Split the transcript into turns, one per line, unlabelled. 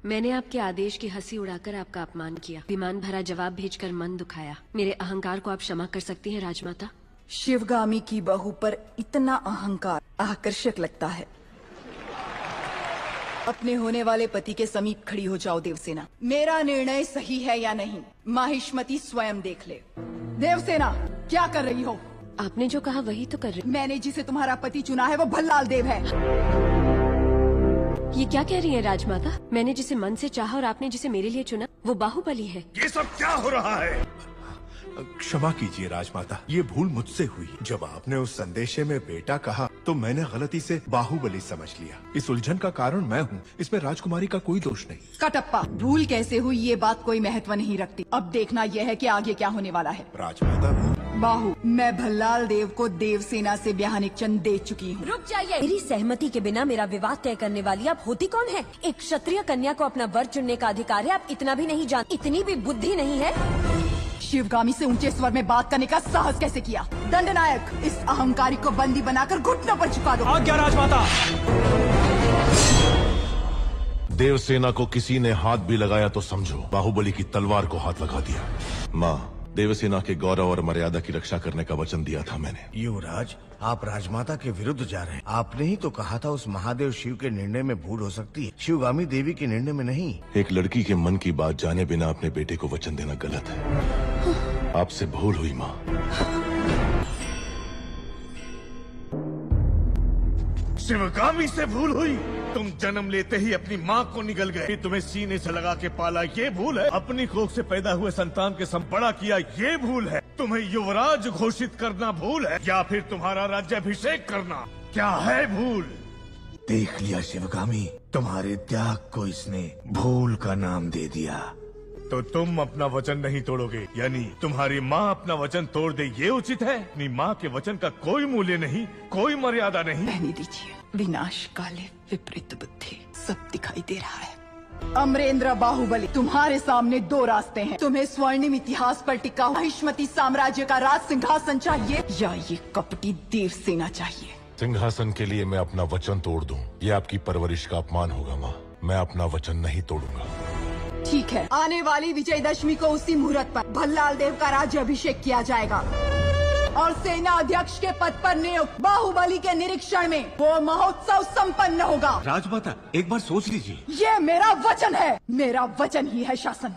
मैंने आपके आदेश की हंसी उड़ाकर आपका अपमान किया, विमान भरा जवाब भेजकर मन दुखाया। मेरे अहंकार को आप क्षमा कर सकती हैं राजमाता?
शिवगामी की बहू पर इतना अहंकार आकर्षक लगता है। अपने होने वाले पति के समीप खड़ी हो जाओ देवसेना। मेरा निर्णय सही है या नहीं, माहिष्मति स्वयं देख ले। देवसेना, क्या कर रही हो?
आपने जो कहा वही तो कर रही।
मैंने जिसे तुम्हारा पति चुना है वो भल्लाल देव है।
ये क्या कह रही है राजमाता? मैंने जिसे मन से चाहा और आपने जिसे मेरे लिए चुना वो बाहुबली है।
ये सब क्या हो रहा है?
क्षमा कीजिए राजमाता, ये भूल मुझसे हुई। जब आपने उस संदेशे में बेटा कहा तो मैंने गलती से बाहुबली समझ लिया। इस उलझन का कारण मैं हूँ, इसमें राजकुमारी का कोई दोष नहीं।
कटप्पा, भूल कैसे हुई ये बात कोई महत्व नहीं रखती। अब देखना यह है कि आगे क्या होने वाला है।
राजमाता
बाहु, मैं भल्लाल देव को देवसेना से ब्याहनिकचन दे चुकी हूँ।
रुक जाइए। मेरी सहमति के बिना मेरा विवाह तय करने वाली आप होती कौन है? एक क्षत्रिय कन्या को अपना वर चुनने का अधिकार है। आप इतना भी नहीं जानते, इतनी भी बुद्धि नहीं है?
शिवगामी से ऊंचे स्वर में बात करने का साहस कैसे किया? दंडनायक, इस अहंकारी को बंदी बनाकर घुटनों पर झुका दो।
आज्ञा राजमाता।
देवसेना को किसी ने हाथ भी लगाया तो समझो बाहुबली की तलवार को हाथ लगा दिया। माँ, देवसेना के गौरव और मर्यादा की रक्षा करने का वचन दिया था मैंने।
युवराज, आप राजमाता के विरुद्ध जा रहे हैं। आपने ही तो कहा था उस महादेव शिव के निर्णय में भूल हो सकती है, शिवगामी देवी के निर्णय में नहीं।
एक लड़की के मन की बात जाने बिना अपने बेटे को वचन देना गलत है। आपसे भूल हुई माँ।
शिवगामी से भूल हुई? तुम जन्म लेते ही अपनी माँ को निगल गए, तुम्हें सीने से लगा के पाला, ये भूल है? अपनी कोख से पैदा हुए संतान के सम बड़ा किया, ये भूल है? तुम्हें युवराज घोषित करना भूल है, या फिर तुम्हारा राज्याभिषेक करना? क्या है भूल? देख लिया शिवगामी, तुम्हारे त्याग को इसने भूल का नाम दे दिया। तो तुम अपना वचन नहीं तोड़ोगे, यानी तुम्हारी माँ अपना वचन तोड़ दे, ये उचित है? अपनी माँ के वचन का कोई मूल्य नहीं, कोई मर्यादा नहीं।
रहने दीजिए, विनाश काले विपरीत बुद्धि सब दिखाई दे रहा है। अमरेंद्र बाहुबली, तुम्हारे सामने दो रास्ते हैं। तुम्हें स्वर्णिम इतिहास पर टिका महिष्मती साम्राज्य का राज सिंहासन चाहिए, या ये कपटी देवसेना चाहिए?
सिंहासन के लिए मैं अपना वचन तोड़ दूं, ये आपकी परवरिश का अपमान होगा माँ। मैं अपना वचन नहीं तोड़ूंगा।
ठीक है, आने वाली विजयदशमी को उसी मुहूर्त पर भल्लाल देव का राज्याभिषेक किया जाएगा और सेना अध्यक्ष के पद पर नियुक्त बाहुबली के निरीक्षण में वो महोत्सव संपन्न होगा।
राजमाता, एक बार सोच लीजिए।
ये मेरा वचन है, मेरा वचन ही है शासन।